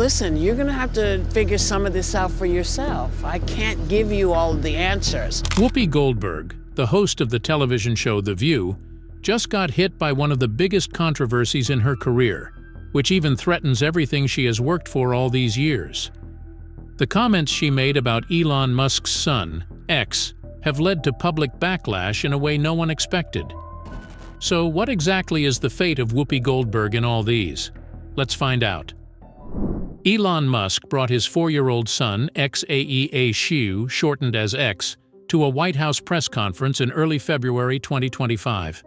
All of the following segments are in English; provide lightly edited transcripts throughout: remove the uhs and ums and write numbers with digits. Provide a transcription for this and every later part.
listen, you're going to have to figure some of this out for yourself. I can't give you all the answers. Whoopi Goldberg, the host of the television show The View, just got hit by one of the biggest controversies in her career, which even threatens everything she has worked for all these years. The comments she made about Elon Musk's son, X, have led to public backlash in a way no one expected. So what exactly is the fate of Whoopi Goldberg in all these? Let's find out. Elon Musk brought his 4-year-old son, Xaeashu, shortened as X, to a White House press conference in early February 2025.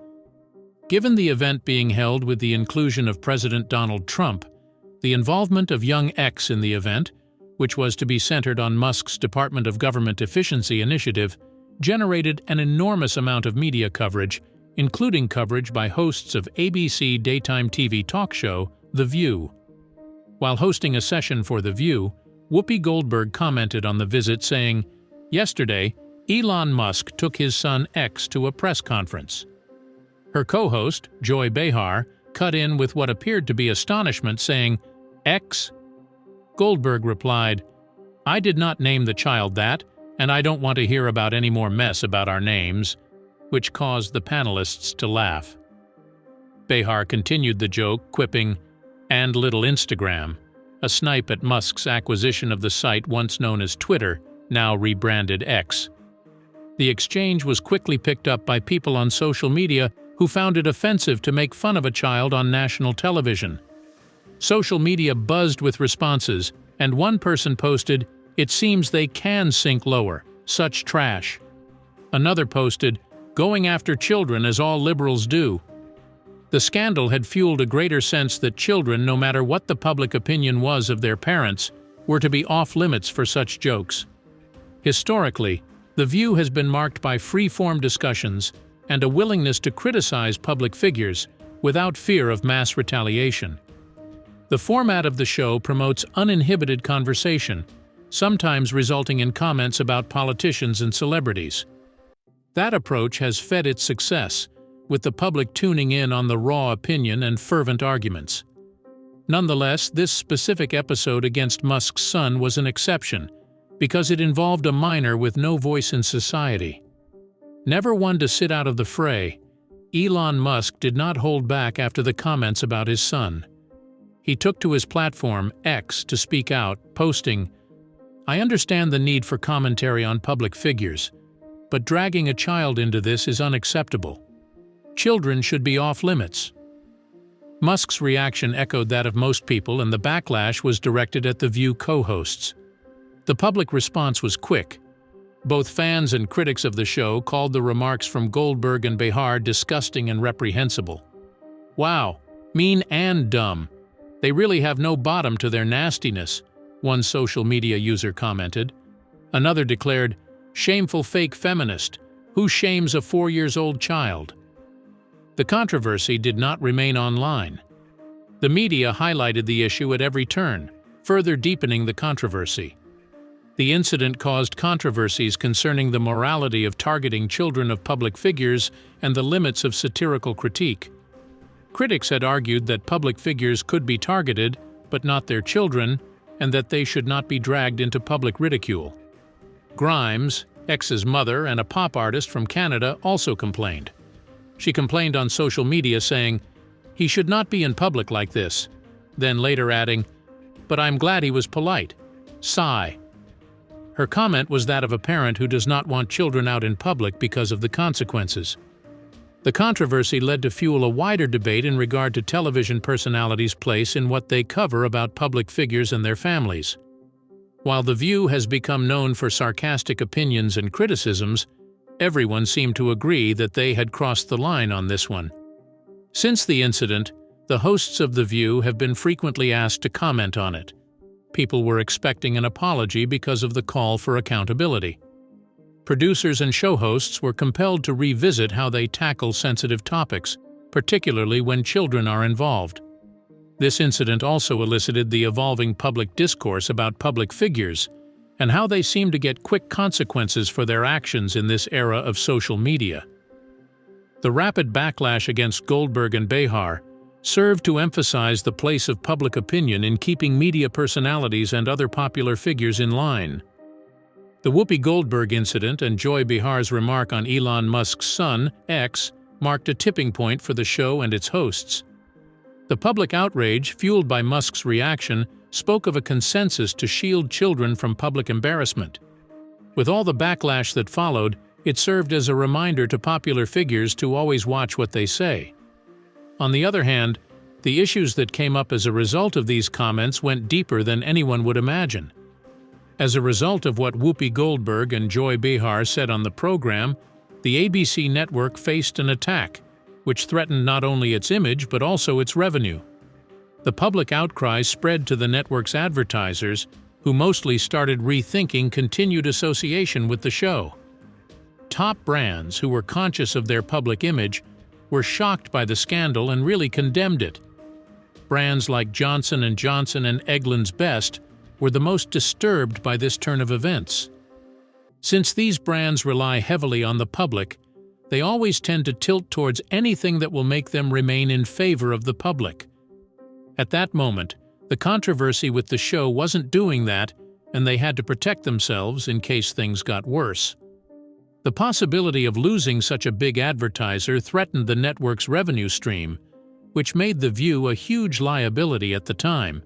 Given the event being held with the inclusion of President Donald Trump, the involvement of young X in the event, which was to be centered on Musk's Department of Government Efficiency initiative, generated an enormous amount of media coverage, including coverage by hosts of ABC daytime TV talk show The View. While hosting a session for The View, Whoopi Goldberg commented on the visit saying, "Yesterday, Elon Musk took his son X to a press conference." Her co-host, Joy Behar, cut in with what appeared to be astonishment, saying, "X?" Goldberg replied, "I did not name the child that, and I don't want to hear about any more mess about our names," which caused the panelists to laugh. Behar continued the joke, quipping, "And little Instagram," a snipe at Musk's acquisition of the site once known as Twitter, now rebranded X. The exchange was quickly picked up by people on social media who found it offensive to make fun of a child on national television. Social media buzzed with responses, and one person posted, "It seems they can sink lower. Such trash." Another posted, "Going after children as all liberals do." The scandal had fueled a greater sense that children, no matter what the public opinion was of their parents, were to be off-limits for such jokes. Historically, The View has been marked by free-form discussions and a willingness to criticize public figures without fear of mass retaliation. The format of the show promotes uninhibited conversation, sometimes resulting in comments about politicians and celebrities. That approach has fed its success, with the public tuning in on the raw opinion and fervent arguments. Nonetheless, this specific episode against Musk's son was an exception, because it involved a minor with no voice in society. Never one to sit out of the fray, Elon Musk did not hold back after the comments about his son. He took to his platform, X, to speak out, posting, "I understand the need for commentary on public figures, but dragging a child into this is unacceptable. Children should be off-limits." Musk's reaction echoed that of most people, and the backlash was directed at The View co-hosts. The public response was quick. Both fans and critics of the show called the remarks from Goldberg and Behar disgusting and reprehensible. "Wow, mean and dumb. They really have no bottom to their nastiness," one social media user commented. Another declared, "Shameful fake feminist. Who shames a 4-year-old child?" The controversy did not remain online. The media highlighted the issue at every turn, further deepening the controversy. The incident caused controversies concerning the morality of targeting children of public figures and the limits of satirical critique. Critics had argued that public figures could be targeted, but not their children, and that they should not be dragged into public ridicule. Grimes, X's mother and a pop artist from Canada, also complained. She complained on social media saying, "He should not be in public like this," then later adding, "But I'm glad he was polite. Sigh." Her comment was that of a parent who does not want children out in public because of the consequences. The controversy led to fuel a wider debate in regard to television personalities' place in what they cover about public figures and their families. While The View has become known for sarcastic opinions and criticisms, everyone seemed to agree that they had crossed the line on this one. Since the incident, the hosts of The View have been frequently asked to comment on it. People were expecting an apology because of the call for accountability. Producers and show hosts were compelled to revisit how they tackle sensitive topics, particularly when children are involved. This incident also elicited the evolving public discourse about public figures and how they seem to get quick consequences for their actions in this era of social media. The rapid backlash against Goldberg and Behar served to emphasize the place of public opinion in keeping media personalities and other popular figures in line. The Whoopi Goldberg incident and Joy Behar's remark on Elon Musk's son, X, marked a tipping point for the show and its hosts. The public outrage, fueled by Musk's reaction, spoke of a consensus to shield children from public embarrassment. With all the backlash that followed, it served as a reminder to popular figures to always watch what they say. On the other hand, the issues that came up as a result of these comments went deeper than anyone would imagine. As a result of what Whoopi Goldberg and Joy Behar said on the program, the ABC network faced an attack, which threatened not only its image but also its revenue. The public outcry spread to the network's advertisers, who mostly started rethinking continued association with the show. Top brands who were conscious of their public image were shocked by the scandal and really condemned it. Brands like Johnson & Johnson and Eggland's Best were the most disturbed by this turn of events. Since these brands rely heavily on the public, they always tend to tilt towards anything that will make them remain in favor of the public. At that moment, the controversy with the show wasn't doing that, and they had to protect themselves in case things got worse. The possibility of losing such a big advertiser threatened the network's revenue stream, which made The View a huge liability at the time.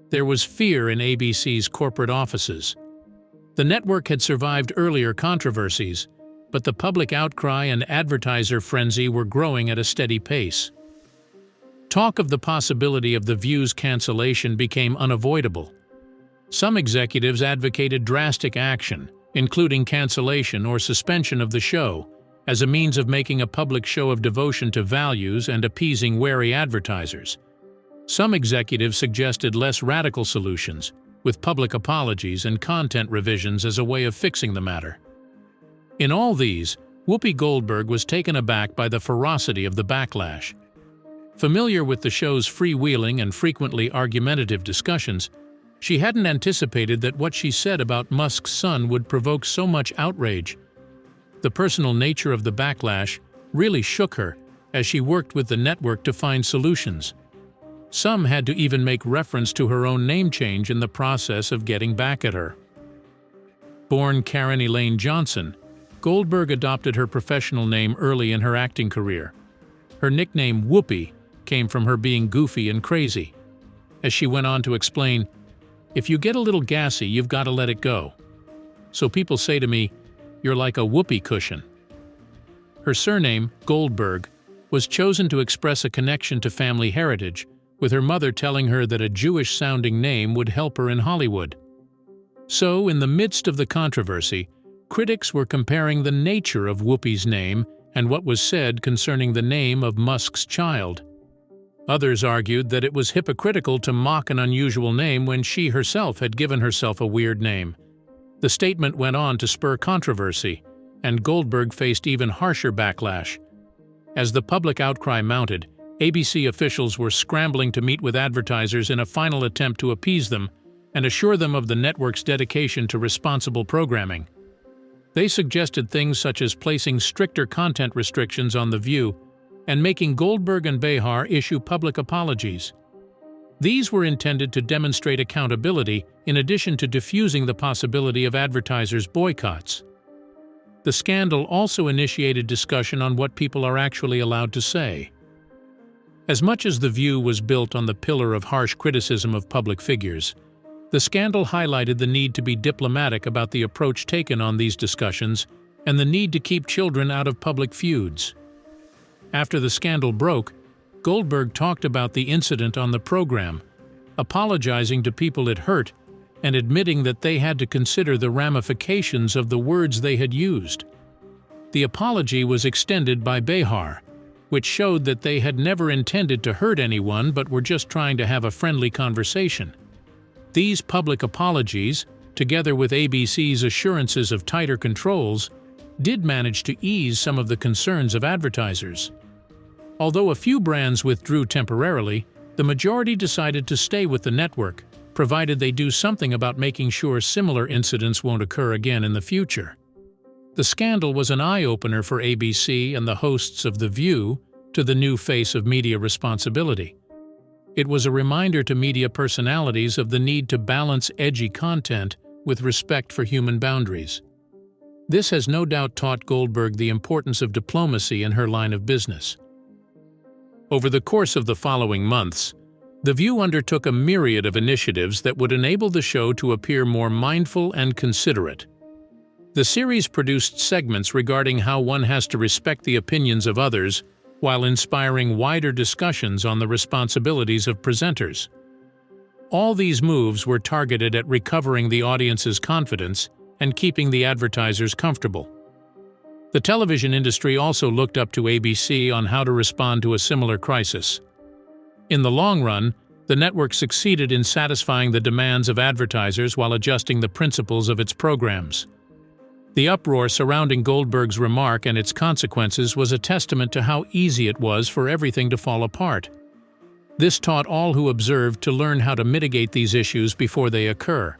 There was fear in ABC's corporate offices. The network had survived earlier controversies, but the public outcry and advertiser frenzy were growing at a steady pace. Talk of the possibility of The View's cancellation became unavoidable. Some executives advocated drastic action, including cancellation or suspension of the show, as a means of making a public show of devotion to values and appeasing wary advertisers. Some executives suggested less radical solutions, with public apologies and content revisions as a way of fixing the matter. In all these, Whoopi Goldberg was taken aback by the ferocity of the backlash. Familiar with the show's freewheeling and frequently argumentative discussions, she hadn't anticipated that what she said about Musk's son would provoke so much outrage. The personal nature of the backlash really shook her as she worked with the network to find solutions. Some had to even make reference to her own name change in the process of getting back at her. Born Karen Elaine Johnson, Goldberg adopted her professional name early in her acting career. Her nickname Whoopi came from her being goofy and crazy. As she went on to explain, "If you get a little gassy, you've got to let it go. So people say to me, 'You're like a whoopee cushion.'" Her surname, Goldberg, was chosen to express a connection to family heritage, with her mother telling her that a Jewish-sounding name would help her in Hollywood. So, in the midst of the controversy, critics were comparing the nature of Whoopi's name and what was said concerning the name of Musk's child. Others argued that it was hypocritical to mock an unusual name when she herself had given herself a weird name. The statement went on to spur controversy, and Goldberg faced even harsher backlash. As the public outcry mounted, ABC officials were scrambling to meet with advertisers in a final attempt to appease them and assure them of the network's dedication to responsible programming. They suggested things such as placing stricter content restrictions on The View and making Goldberg and Behar issue public apologies. These were intended to demonstrate accountability in addition to diffusing the possibility of advertisers' boycotts. The scandal also initiated discussion on what people are actually allowed to say. As much as The View was built on the pillar of harsh criticism of public figures, the scandal highlighted the need to be diplomatic about the approach taken on these discussions and the need to keep children out of public feuds. After the scandal broke, Goldberg talked about the incident on the program, apologizing to people it hurt and admitting that they had to consider the ramifications of the words they had used. The apology was extended by Behar, which showed that they had never intended to hurt anyone but were just trying to have a friendly conversation. These public apologies, together with ABC's assurances of tighter controls, did manage to ease some of the concerns of advertisers. Although a few brands withdrew temporarily, the majority decided to stay with the network, provided they do something about making sure similar incidents won't occur again in the future. The scandal was an eye-opener for ABC and the hosts of The View, to the new face of media responsibility. It was a reminder to media personalities of the need to balance edgy content with respect for human boundaries. This has no doubt taught Goldberg the importance of diplomacy in her line of business. Over the course of the following months, The View undertook a myriad of initiatives that would enable the show to appear more mindful and considerate. The series produced segments regarding how one has to respect the opinions of others while inspiring wider discussions on the responsibilities of presenters. All these moves were targeted at recovering the audience's confidence and keeping the advertisers comfortable. The television industry also looked up to ABC on how to respond to a similar crisis. In the long run, the network succeeded in satisfying the demands of advertisers while adjusting the principles of its programs. The uproar surrounding Goldberg's remark and its consequences was a testament to how easy it was for everything to fall apart. This taught all who observed to learn how to mitigate these issues before they occur.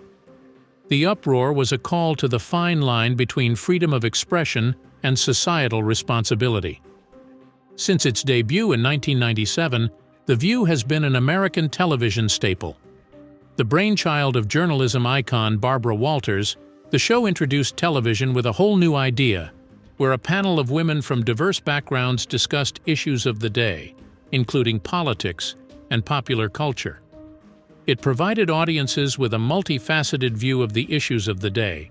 The uproar was a call to the fine line between freedom of expression and societal responsibility. Since its debut in 1997, The View has been an American television staple. The brainchild of journalism icon Barbara Walters, the show introduced television with a whole new idea, where a panel of women from diverse backgrounds discussed issues of the day, including politics and popular culture. It provided audiences with a multifaceted view of the issues of the day,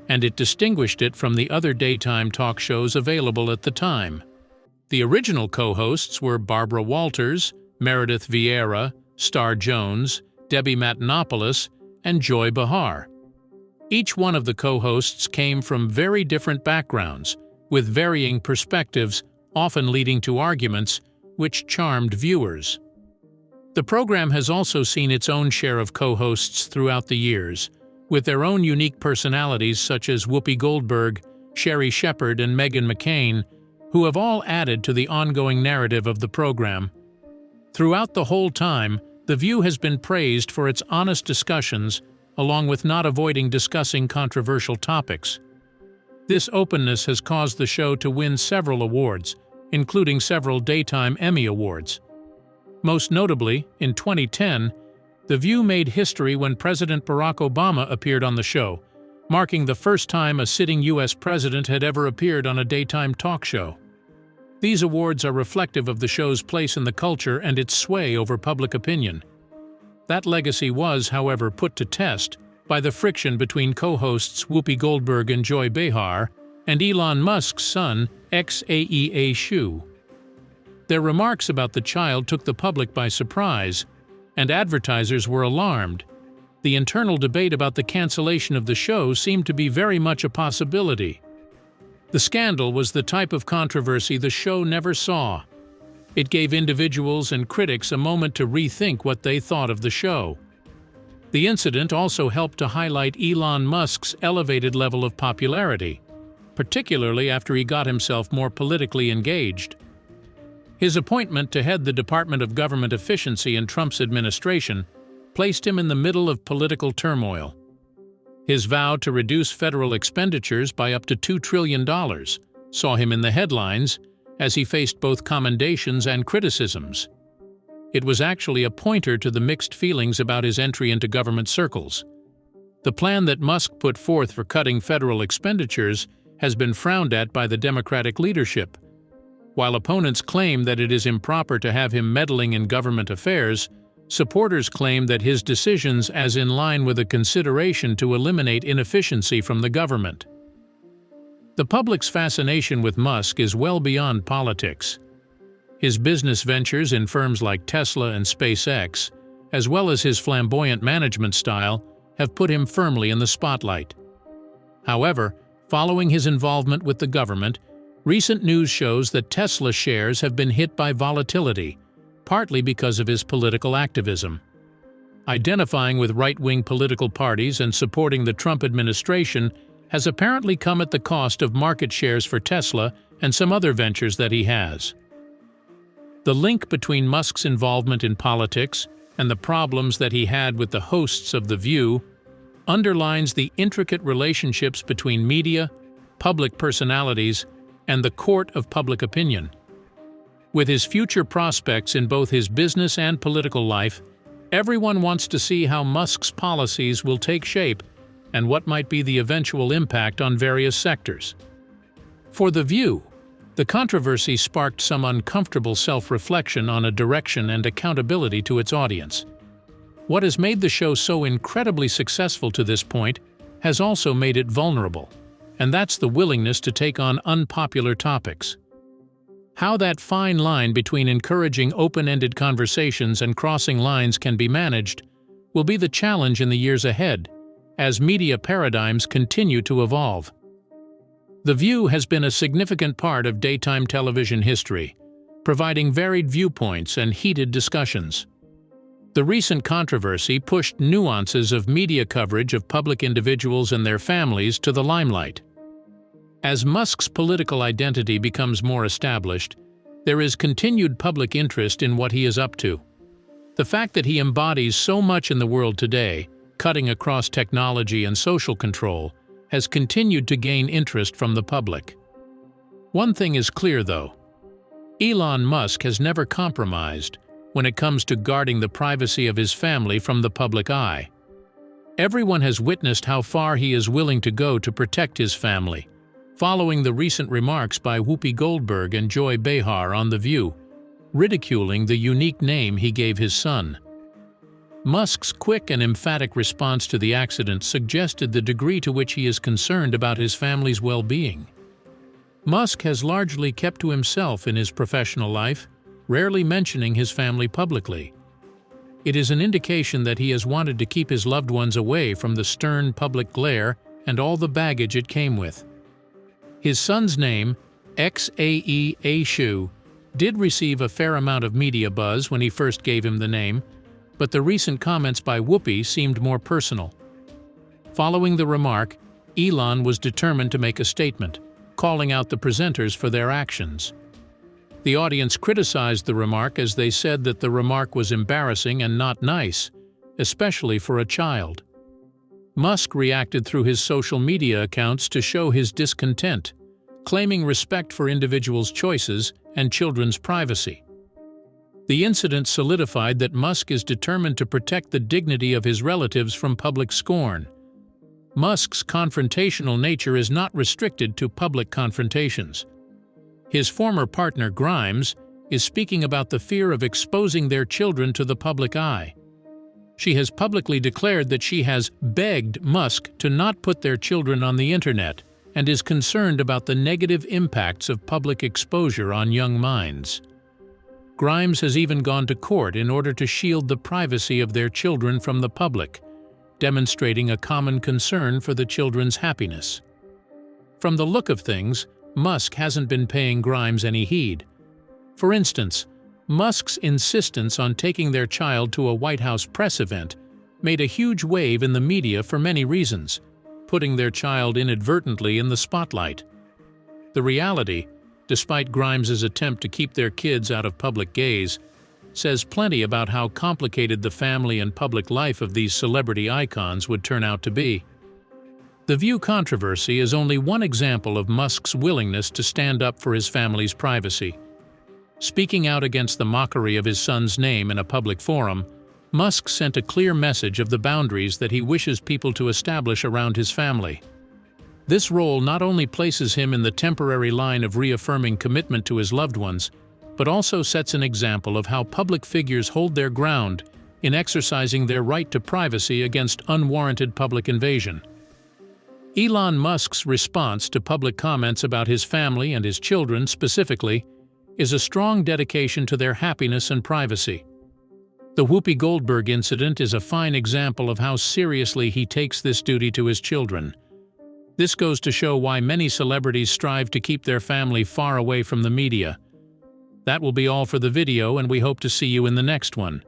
and it distinguished it from the other daytime talk shows available at the time. The original co-hosts were Barbara Walters, Meredith Vieira, Star Jones, Debbie Matenopoulos, and Joy Behar. Each one of the co-hosts came from very different backgrounds, with varying perspectives, often leading to arguments, which charmed viewers. The program has also seen its own share of co-hosts throughout the years, with their own unique personalities such as Whoopi Goldberg, Sherry Shepherd, and Meghan McCain, who have all added to the ongoing narrative of the program. Throughout the whole time, The View has been praised for its honest discussions, along with not avoiding discussing controversial topics. This openness has caused the show to win several awards, including several Daytime Emmy Awards. Most notably, in 2010, The View made history when President Barack Obama appeared on the show, marking the first time a sitting U.S. president had ever appeared on a daytime talk show. These awards are reflective of the show's place in the culture and its sway over public opinion. That legacy was, however, put to test by the friction between co-hosts Whoopi Goldberg and Joy Behar and Elon Musk's son, ex-AEA Shu. Their remarks about the child took the public by surprise, and advertisers were alarmed. The internal debate about the cancellation of the show seemed to be very much a possibility. The scandal was the type of controversy the show never saw. It gave individuals and critics a moment to rethink what they thought of the show. The incident also helped to highlight Elon Musk's elevated level of popularity, particularly after he got himself more politically engaged. His appointment to head the Department of Government Efficiency in Trump's administration placed him in the middle of political turmoil. His vow to reduce federal expenditures by up to $2 trillion saw him in the headlines as he faced both commendations and criticisms. It was actually a pointer to the mixed feelings about his entry into government circles. The plan that Musk put forth for cutting federal expenditures has been frowned at by the Democratic leadership. While opponents claim that it is improper to have him meddling in government affairs, supporters claim that his decisions as in line with a consideration to eliminate inefficiency from the government. The public's fascination with Musk is well beyond politics. His business ventures in firms like Tesla and SpaceX, as well as his flamboyant management style, have put him firmly in the spotlight. However, following his involvement with the government, recent news shows that Tesla shares have been hit by volatility, partly because of his political activism. Identifying with right-wing political parties and supporting the Trump administration has apparently come at the cost of market shares for Tesla and some other ventures that he has. The link between Musk's involvement in politics and the problems that he had with the hosts of The View underlines the intricate relationships between media, public personalities, and the court of public opinion. With his future prospects in both his business and political life, everyone wants to see how Musk's policies will take shape and what might be the eventual impact on various sectors. For The View, the controversy sparked some uncomfortable self-reflection on a direction and accountability to its audience. What has made the show so incredibly successful to this point has also made it vulnerable, and that's the willingness to take on unpopular topics. How that fine line between encouraging open-ended conversations and crossing lines can be managed will be the challenge in the years ahead, as media paradigms continue to evolve. The View has been a significant part of daytime television history, providing varied viewpoints and heated discussions. The recent controversy pushed nuances of media coverage of public individuals and their families to the limelight. As Musk's political identity becomes more established, there is continued public interest in what he is up to. The fact that he embodies so much in the world today, cutting across technology and social control, has continued to gain interest from the public. One thing is clear, though. Elon Musk has never compromised when it comes to guarding the privacy of his family from the public eye. Everyone has witnessed how far he is willing to go to protect his family, following the recent remarks by Whoopi Goldberg and Joy Behar on The View, ridiculing the unique name he gave his son. Musk's quick and emphatic response to the accident suggested the degree to which he is concerned about his family's well-being. Musk has largely kept to himself in his professional life, rarely mentioning his family publicly. It is an indication that he has wanted to keep his loved ones away from the stern public glare and all the baggage it came with. His son's name, Xae, did receive a fair amount of media buzz when he first gave him the name, but the recent comments by Whoopi seemed more personal. Following the remark, Elon was determined to make a statement, calling out the presenters for their actions. The audience criticized the remark as they said that the remark was embarrassing and not nice, especially for a child. Musk reacted through his social media accounts to show his discontent, claiming respect for individuals' choices and children's privacy. The incident solidified that Musk is determined to protect the dignity of his relatives from public scorn. Musk's confrontational nature is not restricted to public confrontations. His former partner, Grimes, is speaking about the fear of exposing their children to the public eye. She has publicly declared that she has begged Musk to not put their children on the internet and is concerned about the negative impacts of public exposure on young minds. Grimes has even gone to court in order to shield the privacy of their children from the public, demonstrating a common concern for the children's happiness. From the look of things, Musk hasn't been paying Grimes any heed. For instance, Musk's insistence on taking their child to a White House press event made a huge wave in the media for many reasons, putting their child inadvertently in the spotlight. The reality, despite Grimes's attempt to keep their kids out of public gaze, says plenty about how complicated the family and public life of these celebrity icons would turn out to be. The View controversy is only one example of Musk's willingness to stand up for his family's privacy. Speaking out against the mockery of his son's name in a public forum, Musk sent a clear message of the boundaries that he wishes people to establish around his family. This role not only places him in the temporary line of reaffirming commitment to his loved ones, but also sets an example of how public figures hold their ground in exercising their right to privacy against unwarranted public invasion. Elon Musk's response to public comments about his family and his children specifically is a strong dedication to their happiness and privacy. The Whoopi Goldberg incident is a fine example of how seriously he takes this duty to his children. This goes to show why many celebrities strive to keep their family far away from the media. That will be all for the video, and we hope to see you in the next one.